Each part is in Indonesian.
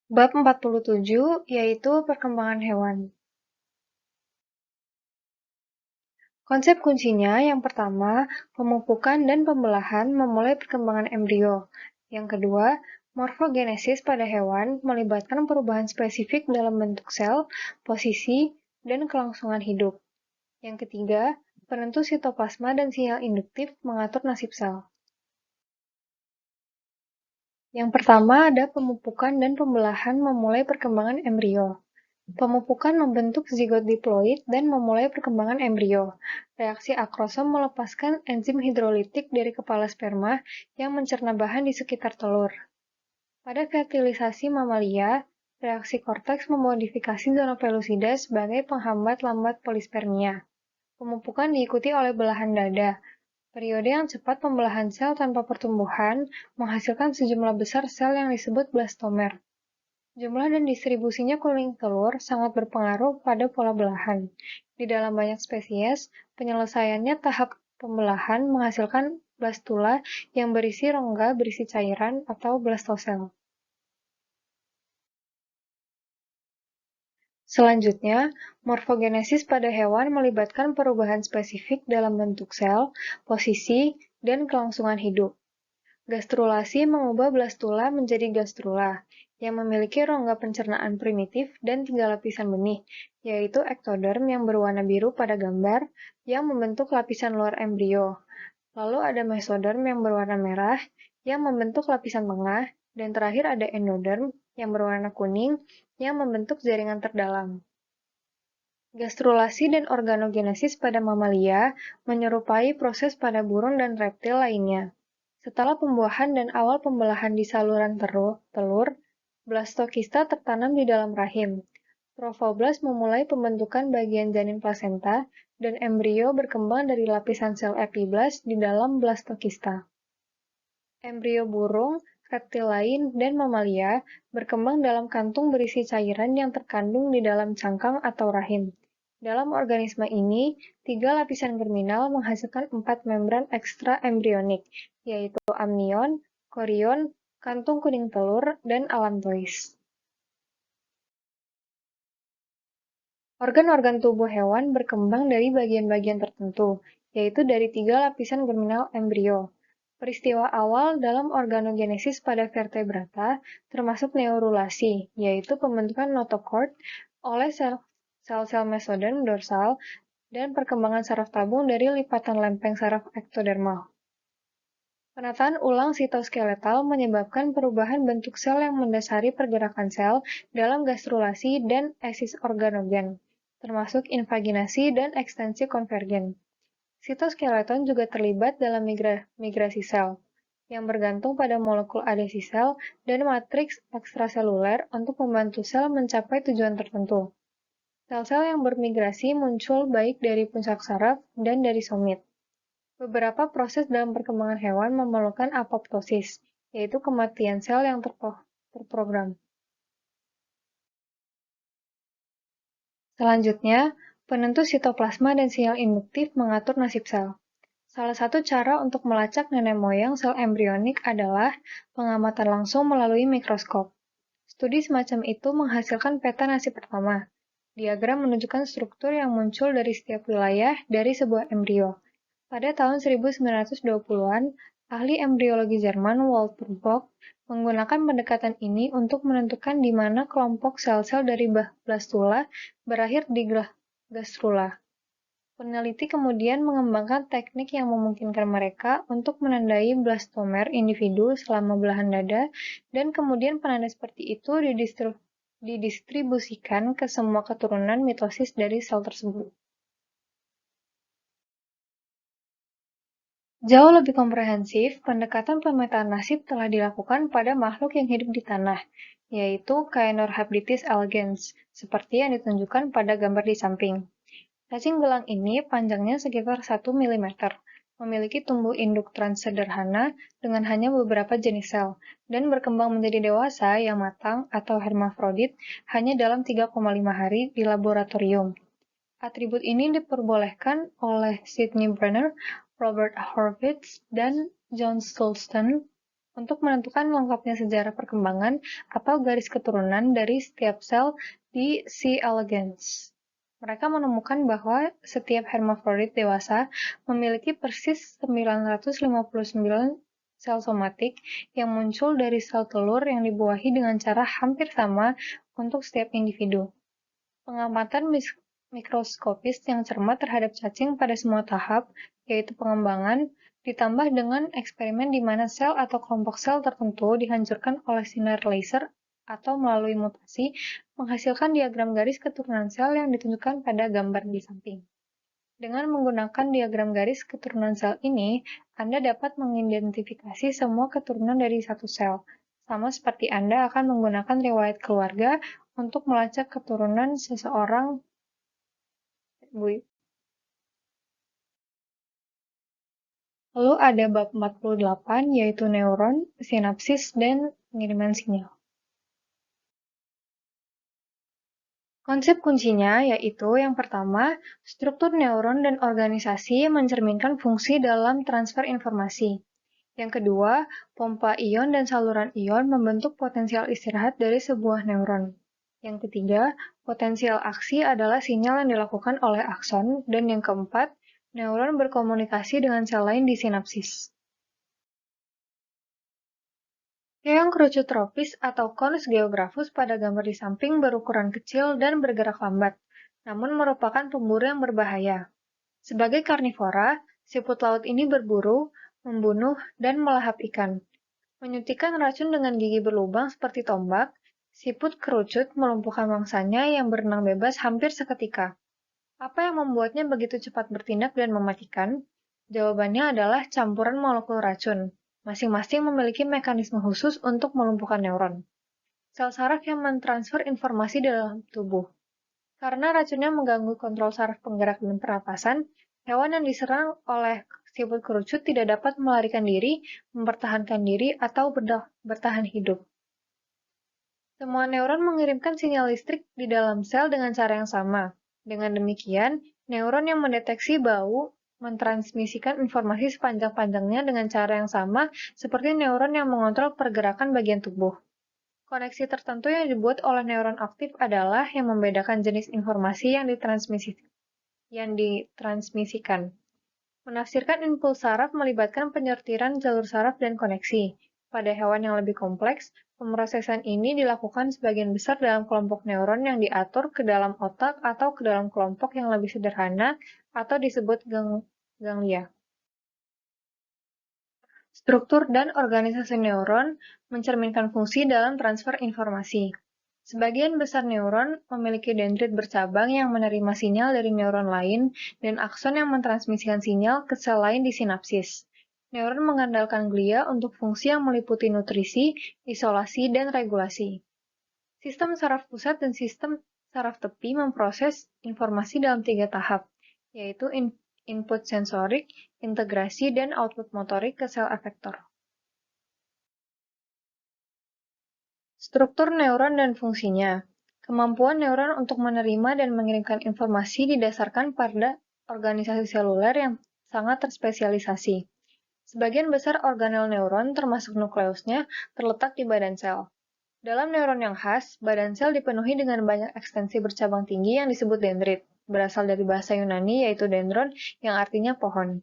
Bab 47, yaitu perkembangan hewan. Konsep kuncinya yang pertama, pemupukan dan pembelahan memulai perkembangan embrio. Yang kedua, morfogenesis pada hewan melibatkan perubahan spesifik dalam bentuk sel, posisi, dan kelangsungan hidup. Yang ketiga, penentu sitoplasma dan sinyal induktif mengatur nasib sel. Yang pertama ada pemupukan dan pembelahan memulai perkembangan embrio. Pemupukan membentuk zigot diploid dan memulai perkembangan embrio. Reaksi akrosom melepaskan enzim hidrolitik dari kepala sperma yang mencerna bahan di sekitar telur. Pada fertilisasi mamalia, reaksi korteks memodifikasi zona pellucida sebagai penghambat lambat polispermia. Pemupukan diikuti oleh belahan dada. Periode yang cepat pembelahan sel tanpa pertumbuhan menghasilkan sejumlah besar sel yang disebut blastomer. Jumlah dan distribusinya kuning telur sangat berpengaruh pada pola belahan. Di dalam banyak spesies, penyelesaiannya tahap pembelahan menghasilkan blastula yang berisi rongga berisi cairan atau blastosel. Selanjutnya, morfogenesis pada hewan melibatkan perubahan spesifik dalam bentuk sel, posisi, dan kelangsungan hidup. Gastrulasi mengubah blastula menjadi gastrula, yang memiliki rongga pencernaan primitif dan 3 lapisan benih, yaitu ektoderm yang berwarna biru pada gambar, yang membentuk lapisan luar embrio. Lalu ada mesoderm yang berwarna merah, yang membentuk lapisan tengah, dan terakhir ada endoderm yang berwarna kuning, yang membentuk jaringan terdalam. Gastrulasi dan organogenesis pada mamalia menyerupai proses pada burung dan reptil lainnya. Setelah pembuahan dan awal pembelahan di saluran telur, blastokista tertanam di dalam rahim. Trophoblast memulai pembentukan bagian janin plasenta, dan embrio berkembang dari lapisan sel epiblast di dalam blastokista. Embrio burung, reptil lain, dan mamalia berkembang dalam kantung berisi cairan yang terkandung di dalam cangkang atau rahim. Dalam organisme ini, 3 lapisan germinal menghasilkan 4 membran ekstra embrionik, yaitu amnion, korion, kantung kuning telur, dan allantois. Organ-organ tubuh hewan berkembang dari bagian-bagian tertentu, yaitu dari 3 lapisan germinal embrio. Peristiwa awal dalam organogenesis pada vertebrata termasuk neurulasi, yaitu pembentukan notochord oleh sel-sel mesoderm dorsal dan perkembangan saraf tabung dari lipatan lempeng saraf ektodermal. Penataan ulang sitoskeletal menyebabkan perubahan bentuk sel yang mendasari pergerakan sel dalam gastrulasi dan esis organogen, termasuk invaginasi dan ekstensi konvergen. Sitoskeleton juga terlibat dalam migrasi sel, yang bergantung pada molekul adhesi sel dan matriks ekstraseluler untuk membantu sel mencapai tujuan tertentu. Sel-sel yang bermigrasi muncul baik dari puncak saraf dan dari somit. Beberapa proses dalam perkembangan hewan memerlukan apoptosis, yaitu kematian sel yang terprogram. Selanjutnya, penentu sitoplasma dan sinyal induktif mengatur nasib sel. Salah satu cara untuk melacak nenek moyang sel embrionik adalah pengamatan langsung melalui mikroskop. Studi semacam itu menghasilkan peta nasib pertama. Diagram menunjukkan struktur yang muncul dari setiap wilayah dari sebuah embrio. Pada tahun 1920-an, ahli embriologi Jerman Walter Bock menggunakan pendekatan ini untuk menentukan di mana kelompok sel-sel dari blastula berakhir di gastrula. Peneliti kemudian mengembangkan teknik yang memungkinkan mereka untuk menandai blastomer individu selama belahan dada, dan kemudian penanda seperti itu didistribusikan ke semua keturunan mitosis dari sel tersebut. Jauh lebih komprehensif, pendekatan pemetaan nasib telah dilakukan pada makhluk yang hidup di tanah, yaitu Caenorhabditis algens, seperti yang ditunjukkan pada gambar di samping. Cacing gelang ini panjangnya sekitar 1 mm, memiliki tumbuh induk transsederhana dengan hanya beberapa jenis sel, dan berkembang menjadi dewasa yang matang atau hermafrodit hanya dalam 3,5 hari di laboratorium. Atribut ini diperbolehkan oleh Sidney Brenner, Robert Horvitz, dan John Stolsten untuk menentukan lengkapnya sejarah perkembangan atau garis keturunan dari setiap sel di C. elegans. Mereka menemukan bahwa setiap hermafrodit dewasa memiliki persis 959 sel somatik yang muncul dari sel telur yang dibuahi dengan cara hampir sama untuk setiap individu. Pengamatan mikroskopis yang cermat terhadap cacing pada semua tahap, yaitu pengembangan, ditambah dengan eksperimen di mana sel atau kelompok sel tertentu dihancurkan oleh sinar laser atau melalui mutasi, menghasilkan diagram garis keturunan sel yang ditunjukkan pada gambar di samping. Dengan menggunakan diagram garis keturunan sel ini, Anda dapat mengidentifikasi semua keturunan dari satu sel, sama seperti Anda akan menggunakan riwayat keluarga untuk melacak keturunan seseorang. Lalu ada bab 48, yaitu neuron, sinapsis, dan pengiriman sinyal. Konsep kuncinya yaitu yang pertama, struktur neuron dan organisasi mencerminkan fungsi dalam transfer informasi. Yang kedua, pompa ion dan saluran ion membentuk potensial istirahat dari sebuah neuron. Yang ketiga, potensial aksi adalah sinyal yang dilakukan oleh akson. Dan yang keempat, neuron berkomunikasi dengan sel lain di sinapsis. Keong kerucut tropis atau Conus geographus pada gambar di samping berukuran kecil dan bergerak lambat, namun merupakan pemburu yang berbahaya. Sebagai karnivora, siput laut ini berburu, membunuh, dan melahap ikan. Menyuntikkan racun dengan gigi berlubang seperti tombak, siput kerucut melumpuhkan mangsanya yang berenang bebas hampir seketika. Apa yang membuatnya begitu cepat bertindak dan mematikan? Jawabannya adalah campuran molekul racun. Masing-masing memiliki mekanisme khusus untuk melumpuhkan neuron. Sel saraf yang mentransfer informasi dalam tubuh. Karena racunnya mengganggu kontrol saraf penggerak dan pernapasan, hewan yang diserang oleh siput kerucut tidak dapat melarikan diri, mempertahankan diri, atau bertahan hidup. Semua neuron mengirimkan sinyal listrik di dalam sel dengan cara yang sama. Dengan demikian, neuron yang mendeteksi bau mentransmisikan informasi sepanjang-panjangnya dengan cara yang sama seperti neuron yang mengontrol pergerakan bagian tubuh. Koneksi tertentu yang dibuat oleh neuron aktif adalah yang membedakan jenis informasi yang ditransmisikan. Menafsirkan impuls saraf melibatkan penyortiran jalur saraf dan koneksi. Pada hewan yang lebih kompleks, pemrosesan ini dilakukan sebagian besar dalam kelompok neuron yang diatur ke dalam otak atau ke dalam kelompok yang lebih sederhana atau disebut ganglia. Struktur dan organisasi neuron mencerminkan fungsi dalam transfer informasi. Sebagian besar neuron memiliki dendrit bercabang yang menerima sinyal dari neuron lain dan akson yang mentransmisikan sinyal ke sel lain di sinapsis. Neuron mengandalkan glia untuk fungsi yang meliputi nutrisi, isolasi, dan regulasi. Sistem saraf pusat dan sistem saraf tepi memproses informasi dalam 3 tahap, yaitu input sensorik, integrasi, dan output motorik ke sel efektor. Struktur neuron dan fungsinya. Kemampuan neuron untuk menerima dan mengirimkan informasi didasarkan pada organisasi seluler yang sangat terspesialisasi. Sebagian besar organel neuron, termasuk nukleusnya, terletak di badan sel. Dalam neuron yang khas, badan sel dipenuhi dengan banyak ekstensi bercabang tinggi yang disebut dendrit, berasal dari bahasa Yunani yaitu dendron yang artinya pohon.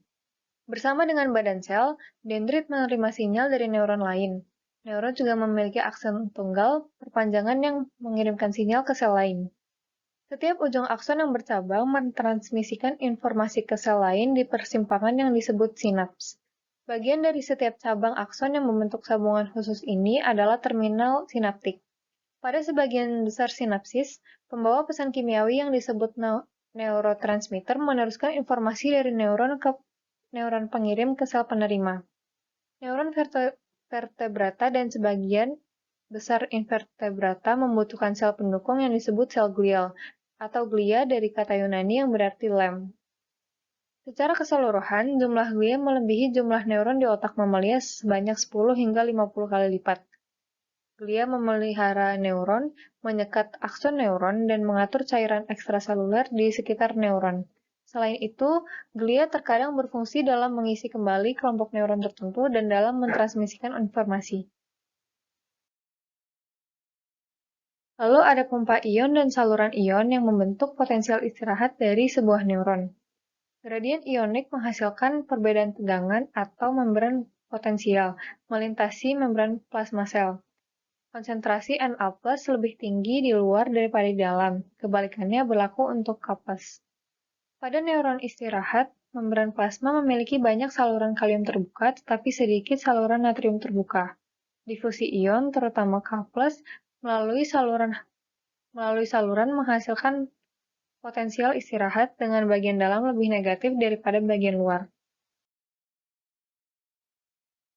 Bersama dengan badan sel, dendrit menerima sinyal dari neuron lain. Neuron juga memiliki akson tunggal, perpanjangan yang mengirimkan sinyal ke sel lain. Setiap ujung akson yang bercabang mentransmisikan informasi ke sel lain di persimpangan yang disebut sinaps. Bagian dari setiap cabang akson yang membentuk sambungan khusus ini adalah terminal sinaptik. Pada sebagian besar sinapsis, pembawa pesan kimiawi yang disebut neurotransmitter meneruskan informasi dari neuron ke neuron pengirim ke sel penerima. Neuron vertebrata dan sebagian besar invertebrata membutuhkan sel pendukung yang disebut sel glial, atau glia dari kata Yunani yang berarti lem. Secara keseluruhan, jumlah glia melebihi jumlah neuron di otak mamalia sebanyak 10 hingga 50 kali lipat. Glia memelihara neuron, menyekat akson neuron, dan mengatur cairan ekstraseluler di sekitar neuron. Selain itu, glia terkadang berfungsi dalam mengisi kembali kelompok neuron tertentu dan dalam mentransmisikan informasi. Lalu ada pompa ion dan saluran ion yang membentuk potensial istirahat dari sebuah neuron. Gradien ionik menghasilkan perbedaan tegangan atau membran potensial melintasi membran plasma sel. Konsentrasi Na+ lebih tinggi di luar daripada di dalam. Kebalikannya berlaku untuk K+. Pada neuron istirahat, membran plasma memiliki banyak saluran kalium terbuka tetapi sedikit saluran natrium terbuka. Difusi ion, terutama K+, melalui saluran menghasilkan potensial istirahat dengan bagian dalam lebih negatif daripada bagian luar.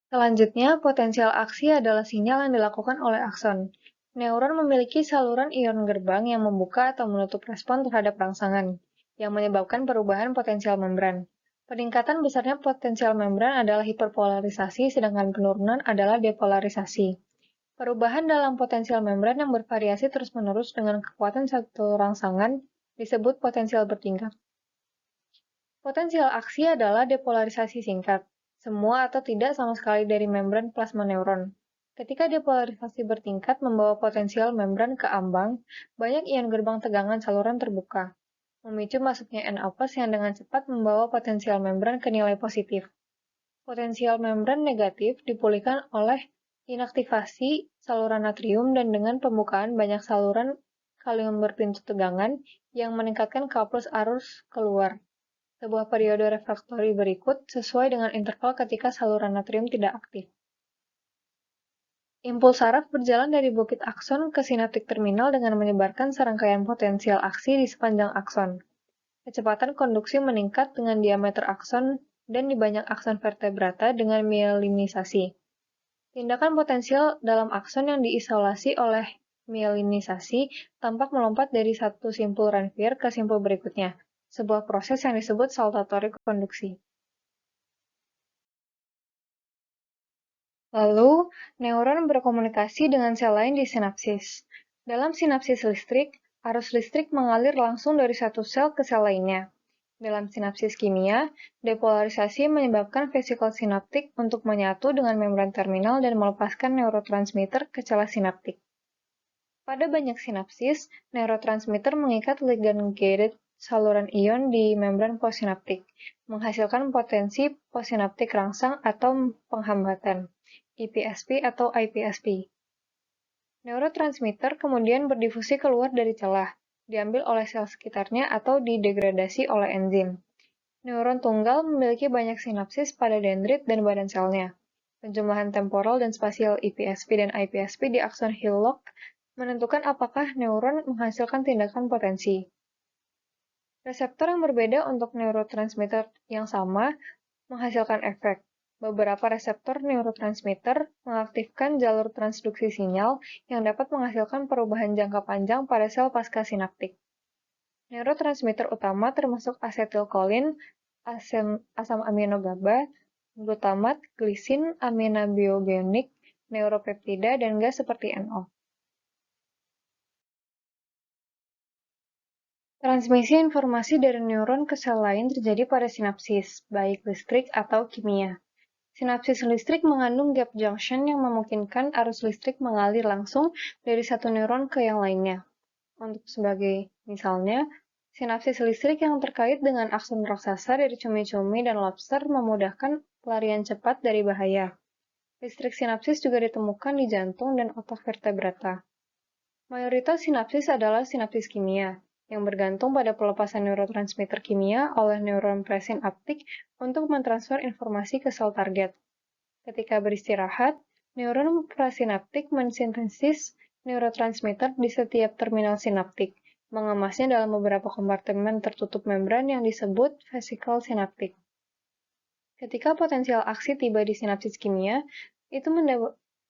Selanjutnya, potensial aksi adalah sinyal yang dilakukan oleh akson. Neuron memiliki saluran ion gerbang yang membuka atau menutup respon terhadap rangsangan, yang menyebabkan perubahan potensial membran. Peningkatan besarnya potensial membran adalah hiperpolarisasi, sedangkan penurunan adalah depolarisasi. Perubahan dalam potensial membran yang bervariasi terus-menerus dengan kekuatan satu rangsangan disebut potensial bertingkat. Potensial aksi adalah depolarisasi singkat, semua atau tidak sama sekali dari membran plasma neuron. Ketika depolarisasi bertingkat membawa potensial membran ke ambang, banyak ion gerbang tegangan saluran terbuka, memicu masuknya Na+ yang dengan cepat membawa potensial membran ke nilai positif. Potensial membran negatif dipulihkan oleh inaktivasi saluran natrium dan dengan pembukaan banyak saluran kalium berpintu tegangan yang meningkatkan K+ arus keluar. Sebuah periode refraktori berikut sesuai dengan interval ketika saluran natrium tidak aktif. Impuls saraf berjalan dari bukit akson ke sinaptik terminal dengan menyebarkan serangkaian potensial aksi di sepanjang akson. Kecepatan konduksi meningkat dengan diameter akson dan di banyak akson vertebrata dengan mielinisasi. Tindakan potensial dalam akson yang diisolasi oleh mielinisasi tampak melompat dari satu simpul Ranvier ke simpul berikutnya, sebuah proses yang disebut saltatory konduksi. Lalu, neuron berkomunikasi dengan sel lain di sinapsis. Dalam sinapsis listrik, arus listrik mengalir langsung dari satu sel ke sel lainnya. Dalam sinapsis kimia, depolarisasi menyebabkan vesikel sinaptik untuk menyatu dengan membran terminal dan melepaskan neurotransmitter ke celah sinaptik. Pada banyak sinapsis, neurotransmitter mengikat ligand-gated saluran ion di membran postsinaptik, menghasilkan potensi postsinaptik rangsang atau penghambatan, IPSP atau IPSP. Neurotransmitter kemudian berdifusi keluar dari celah, diambil oleh sel sekitarnya atau didegradasi oleh enzim. Neuron tunggal memiliki banyak sinapsis pada dendrit dan badan selnya. Penjumlahan temporal dan spasial IPSP dan IPSP di akson Hillock menentukan apakah neuron menghasilkan tindakan potensi. Reseptor yang berbeda untuk neurotransmitter yang sama menghasilkan efek. Beberapa reseptor neurotransmitter mengaktifkan jalur transduksi sinyal yang dapat menghasilkan perubahan jangka panjang pada sel pasca-sinaptik. Neurotransmitter utama termasuk asetilkolin, asam amino GABA, glutamat, glisin, aminobiogenik, neuropeptida, dan gas seperti NO. Transmisi informasi dari neuron ke sel lain terjadi pada sinapsis, baik listrik atau kimia. Sinapsis listrik mengandung gap junction yang memungkinkan arus listrik mengalir langsung dari satu neuron ke yang lainnya. Untuk sebagai misalnya, sinapsis listrik yang terkait dengan akson raksasa dari cumi-cumi dan lobster memudahkan pelarian cepat dari bahaya. Listrik sinapsis juga ditemukan di jantung dan otak vertebrata. Mayoritas sinapsis adalah sinapsis kimia, yang bergantung pada pelepasan neurotransmitter kimia oleh neuron presinaptik untuk mentransfer informasi ke sel target. Ketika beristirahat, neuron presinaptik mensintesis neurotransmitter di setiap terminal sinaptik, mengemasnya dalam beberapa kompartemen tertutup membran yang disebut vesikel sinaptik. Ketika potensial aksi tiba di sinapsis kimia, itu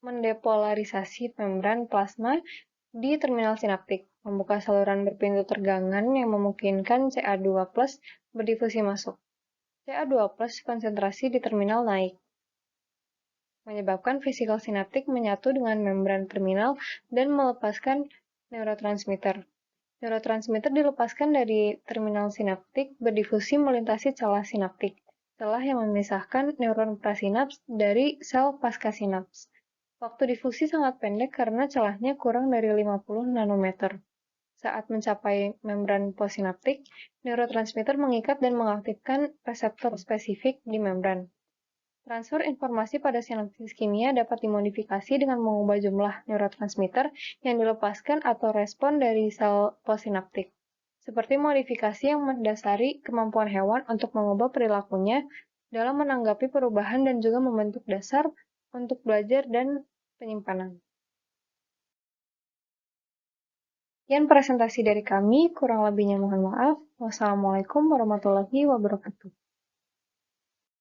mendepolarisasi membran plasma di terminal sinaptik, membuka saluran berpintu tegangan yang memungkinkan Ca2+ berdifusi masuk. Ca2+ konsentrasi di terminal naik, menyebabkan vesikel sinaptik menyatu dengan membran terminal dan melepaskan neurotransmitter. Neurotransmitter dilepaskan dari terminal sinaptik berdifusi melintasi celah sinaptik, celah yang memisahkan neuron prasinaps dari sel pasca-sinaps. Waktu difusi sangat pendek karena celahnya kurang dari 50 nanometer. Saat mencapai membran postsinaptik, neurotransmitter mengikat dan mengaktifkan reseptor spesifik di membran. Transfer informasi pada sinapsis kimia dapat dimodifikasi dengan mengubah jumlah neurotransmitter yang dilepaskan atau respon dari sel postsinaptik, seperti modifikasi yang mendasari kemampuan hewan untuk mengubah perilakunya dalam menanggapi perubahan dan juga membentuk dasar untuk belajar dan penyimpanan. Sekian presentasi dari kami, kurang lebihnya mohon maaf. Wassalamualaikum warahmatullahi wabarakatuh.